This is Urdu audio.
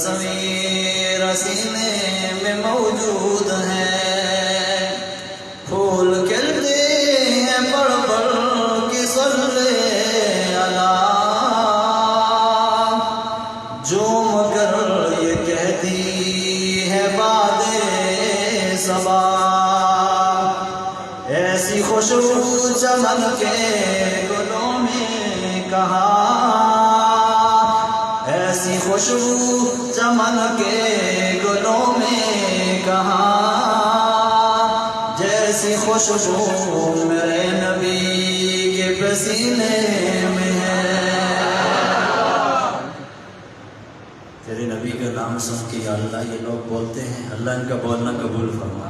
تصویر سینے میں موجود ہے، پھول کھلتے ہیں پڑھ پڑھ کے صلی اللہ، جو مگر یہ کہتی ہے باد صبا، ایسی خوشبو چمن کے گلوں میں کہاں، ایسی خوشبو چمن کے گلوں میں کہاں، جیسی خوشبو میرے نبی کے پسینے میں ہے۔ تیرے نبی کا نام سن کے یا اللہ یہ لوگ بولتے ہیں، اللہ ان کا بولنا قبول فرما۔